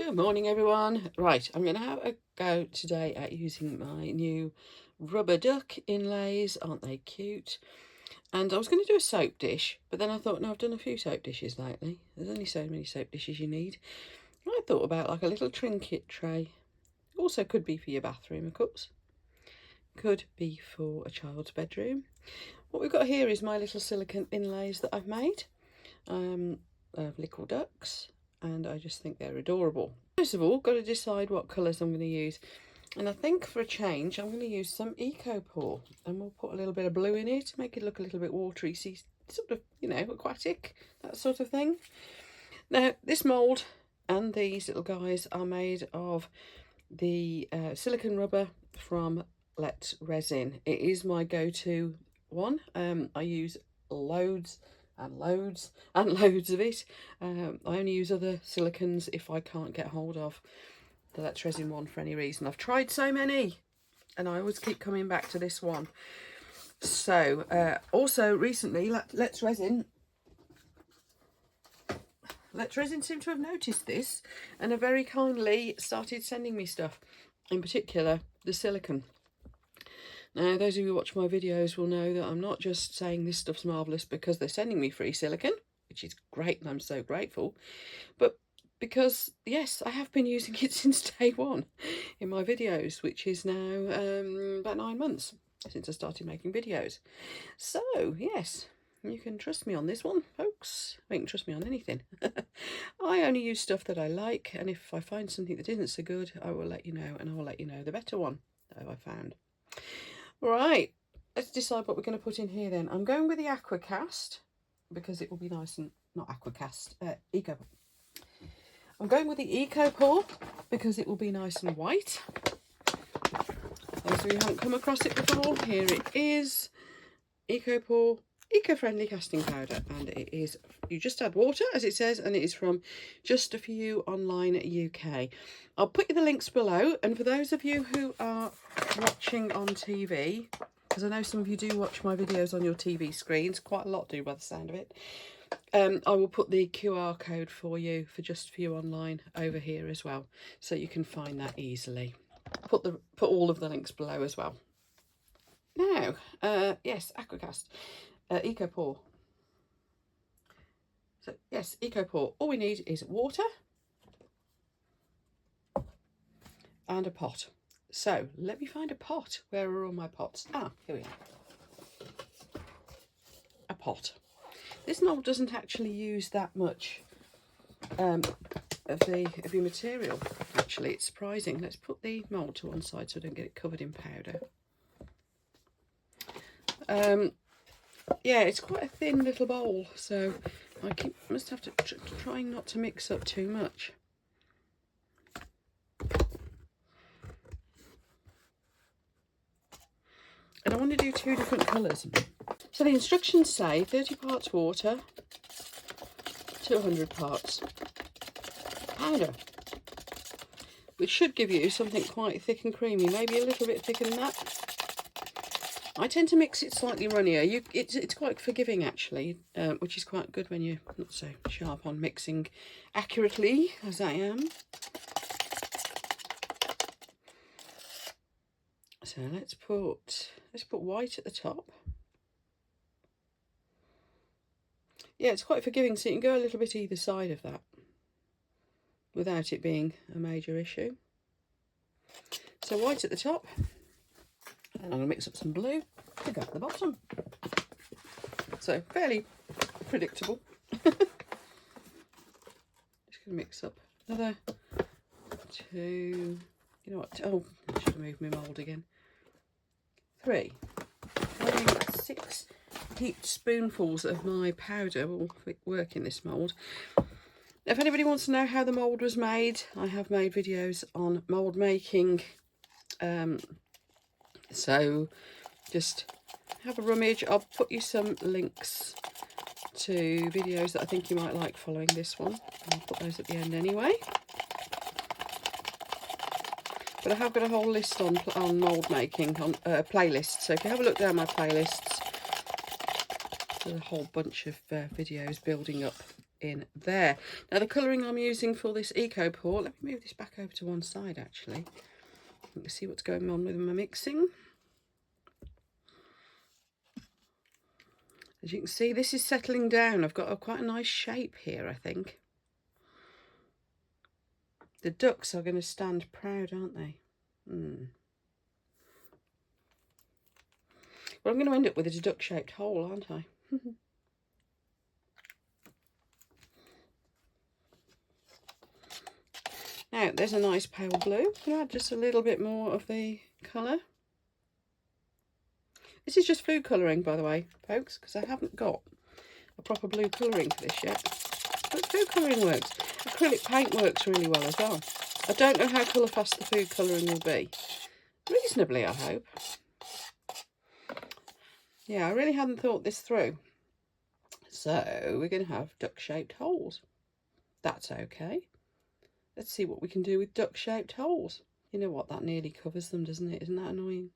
Good morning, everyone. Right, I'm going to have a go today at using my new rubber duck inlays. Aren't they cute? And I was going to do a soap dish, but then I thought, no, I've done a few soap dishes lately. There's only so many soap dishes you need. I thought about like a little trinket tray. Also could be for your bathroom, of course. Could be for a child's bedroom. What we've got here is my little silicone inlays that I've made of little ducks, and I just think they're adorable. First of all, got to decide what colours I'm going to use, and I think for a change I'm going to use some Poir, and we'll put a little bit of blue in it to make it look a little bit watery, see, sort of, you know, aquatic, that sort of thing. Now this mould and these little guys are made of the silicone rubber from Resin. It is my go-to one. I use loads and loads and loads of it. I only use other silicones if I can't get hold of the Resin one for any reason. I've tried so many and I always keep coming back to this one. So also recently Resin seem to have noticed this and have very kindly started sending me stuff, in particular the silicone. Now, those of you who watch my videos will know that I'm not just saying this stuff's marvellous because they're sending me free silicone, which is great and I'm so grateful, but because, yes, I have been using it since day one in my videos, which is now about 9 months since I started making videos. So, yes, you can trust me on this one, folks. You can trust me on anything. I only use stuff that I like, and if I find something that isn't so good, I will let you know, and I will let you know the better one that I found. Right, let's decide what we're going to put in here then. I'm going with the Aquacast because it will be nice and, not Aquacast, Eco. I'm going with the Poir because it will be nice and white. Those of you who haven't come across it before, here it is. Poir eco-friendly casting powder, and it is, you just add water as it says, and it is from Just a Few Online UK. I'll put you the links below, and for those of you who are watching on TV, because I know some of you do watch my videos on your TV screens, quite a lot do by the sound of it, I will put the QR code for you for Just For You Online over here as well, so you can find that easily. Put all of the links below as well. Now, yes, Aquacast. Poir. So yes, Poir. All we need is water and a pot. So let me find a pot. Where are all my pots? Ah, here we are. A pot. This mould doesn't actually use that much of your material. Actually, it's surprising. Let's put the mould to one side so I don't get it covered in powder. Yeah, it's quite a thin little bowl, so I must have to try not to mix up too much. And I want to do 2 different colours. So the instructions say 30 parts water, 200 parts powder, which should give you something quite thick and creamy, maybe a little bit thicker than that. I tend to mix it slightly runnier. It's quite forgiving actually, which is quite good when you're not so sharp on mixing accurately as I am. So let's put white at the top. Yeah, it's quite forgiving, so you can go a little bit either side of that without it being a major issue. So white at the top. And I'm going to mix up some blue to go at the bottom. So fairly predictable. Just going to mix up another 2, you know what, oh, I should have moved my mould again. 3. I think 6 heaped spoonfuls of my powder will work in this mould. If anybody wants to know how the mould was made, I have made videos on mould making. So just have a rummage. I'll put you some links to videos that I think you might like following this one. I'll put those at the end anyway. But I have got a whole list on mould making, on playlists. So if you have a look down my playlists, there's a whole bunch of videos building up in there. Now the colouring I'm using for this Eco Pour, let me move this back over to one side actually. You can see what's going on with my mixing. As you can see, this is settling down. I've got quite a nice shape here, I think. The ducks are going to stand proud, aren't they? Well, I'm going to end up with a duck-shaped hole, aren't I? Now, there's a nice pale blue. I'm going to add just a little bit more of the colour. This is just food colouring, by the way, folks, because I haven't got a proper blue colouring for this yet. But food colouring works. Acrylic paint works really well as well. I don't know how colour fast the food colouring will be. Reasonably, I hope. Yeah, I really hadn't thought this through. So we're going to have duck-shaped holes. That's okay. Let's see what we can do with duck-shaped holes. You know what, that nearly covers them, doesn't it? Isn't that annoying?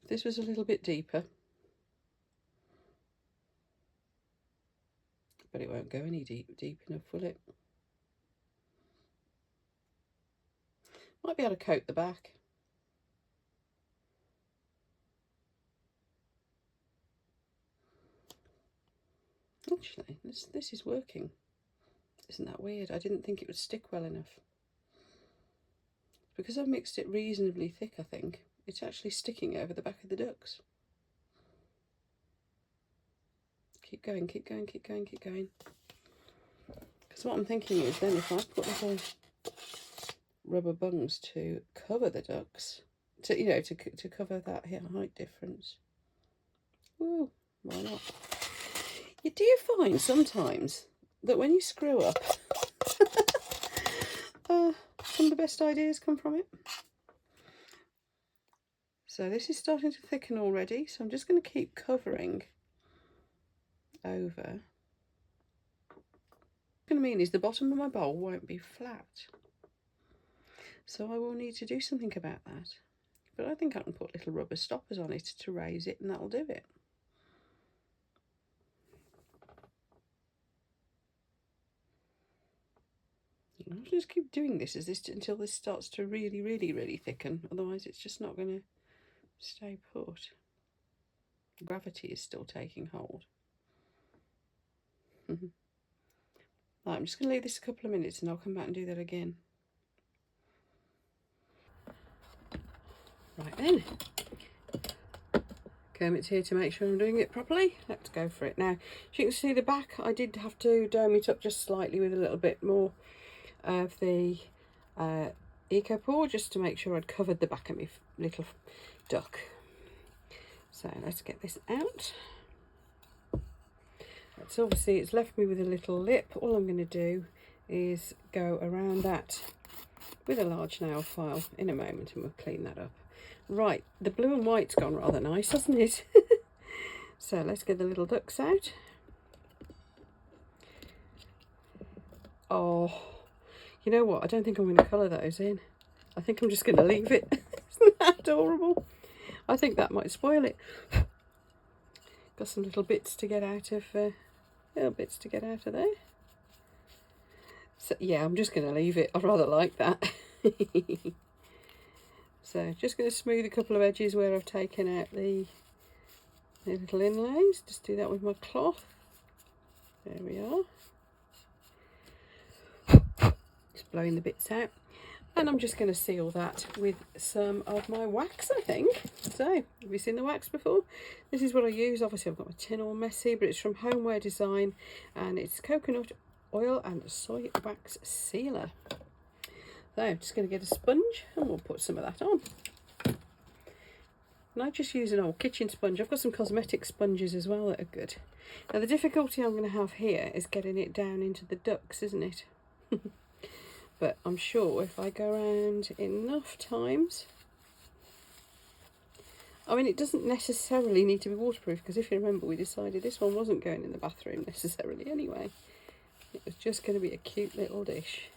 If this was a little bit deeper. But it won't go any deep enough, will it? Might be able to coat the back. Actually, this is working. Isn't that weird? I didn't think it would stick well enough. Because I've mixed it reasonably thick, I think. It's actually sticking over the back of the ducks. Keep going, keep going, keep going, keep going. Because what I'm thinking is then if I put little rubber bungs to cover the ducks, to cover that height difference. Ooh, why not? You do find sometimes that when you screw up, some of the best ideas come from it. So this is starting to thicken already, so I'm just going to keep covering over. What's going to mean is the bottom of my bowl won't be flat. So I will need to do something about that. But I think I can put little rubber stoppers on it to raise it, and that'll do it. I'll just keep doing this until this starts to really, really, really thicken. Otherwise it's just not going to stay put. Gravity is still taking hold. Right, I'm just going to leave this a couple of minutes and I'll come back and do that again. Right then. Kermit's here to make sure I'm doing it properly. Let's go for it. Now, as you can see the back, I did have to dome it up just slightly with a little bit more of the Eco Pour, just to make sure I'd covered the back of my little duck. So let's get this out. So obviously it's left me with a little lip. All I'm going to do is go around that with a large nail file in a moment and we'll clean that up. Right, the blue and white's gone rather nice, hasn't it? So let's get the little ducks out. Oh, you know what? I don't think I'm going to colour those in. I think I'm just going to leave it. Isn't that adorable? I think that might spoil it. Got some little bits to get out of there. So yeah, I'm just going to leave it. I rather like that. So just going to smooth a couple of edges where I've taken out the little inlays. Just do that with my cloth. There we are. Just blowing the bits out. And I'm just going to seal that with some of my wax, I think. So, have you seen the wax before? This is what I use. Obviously, I've got my tin all messy, but it's from Homeware Design. And it's coconut oil and soy wax sealer. So, I'm just going to get a sponge and we'll put some of that on. And I just use an old kitchen sponge. I've got some cosmetic sponges as well that are good. Now, the difficulty I'm going to have here is getting it down into the ducks, isn't it? But I'm sure if I go around enough times, I mean, it doesn't necessarily need to be waterproof, because if you remember, we decided this one wasn't going in the bathroom necessarily anyway. It was just going to be a cute little dish.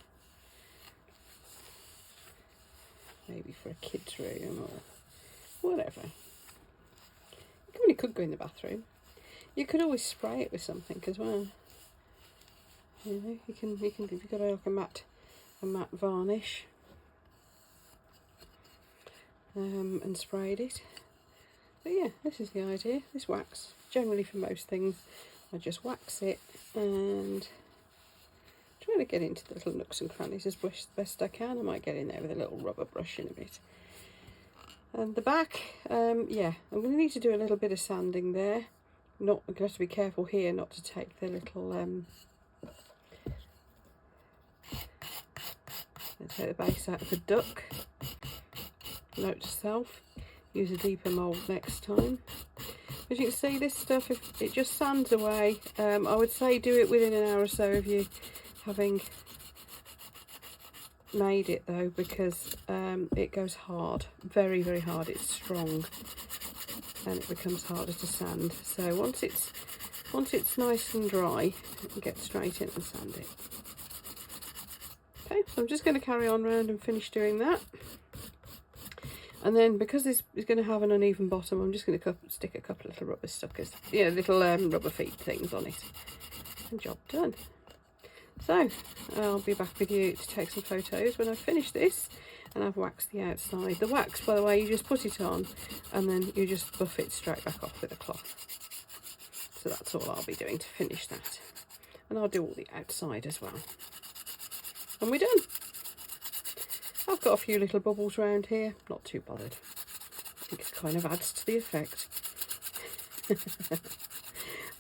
Maybe for a kid's room or whatever. It really could go in the bathroom. You could always spray it with something as well. You know, you can if you've got like a matte varnish, and sprayed it. But yeah, this is the idea. This wax, generally for most things, I just wax it and try to get into the little nooks and crannies as best I can. I might get in there with a little rubber brush in a bit. And the back, yeah, I'm going to need to do a little bit of sanding there. I'm going to have to be careful here not to take the little take the base out of the duck. Note to self, use a deeper mould next time. As you can see, this stuff, if it just sands away, I would say do it within an hour or so of you having made it though, because it goes hard, very, very hard. It's strong and it becomes harder to sand. So once it's nice and dry, get straight in and sand it. Okay, so I'm just going to carry on round and finish doing that. And then, because this is going to have an uneven bottom, I'm just going to stick a couple of little rubber stickers, yeah, little rubber feet things on it. And job done. So, I'll be back with you to take some photos when I've finished this and I've waxed the outside. The wax, by the way, you just put it on and then you just buff it straight back off with a cloth. So that's all I'll be doing to finish that. And I'll do all the outside as well. And we're done. I've got a few little bubbles around here, not too bothered. I think it kind of adds to the effect.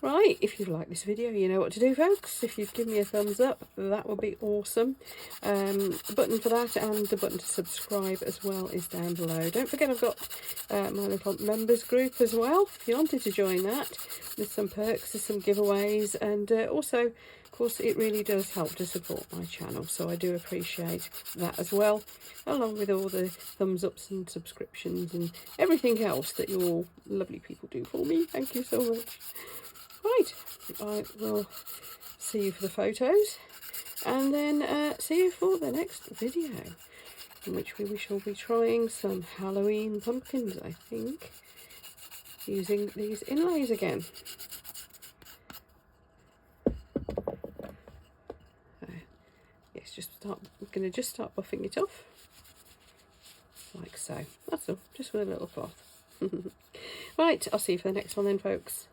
Right, if you like this video, you know what to do, folks. If you'd give me a thumbs up, that would be awesome. The button for that and the button to subscribe as well is down below. Don't forget I've got my little members group as well, if you wanted to join that. There's some perks, there's some giveaways, and also, of course, it really does help to support my channel, so I do appreciate that as well, along with all the thumbs ups and subscriptions and everything else that you all lovely people do for me. Thank you so much. Right, I will see you for the photos and then see you for the next video, in which we shall be trying some Halloween pumpkins, I think, using these inlays again. Yes, I'm going to just start buffing it off, like so. That's all, just with a little cloth. Right, I'll see you for the next one then, folks.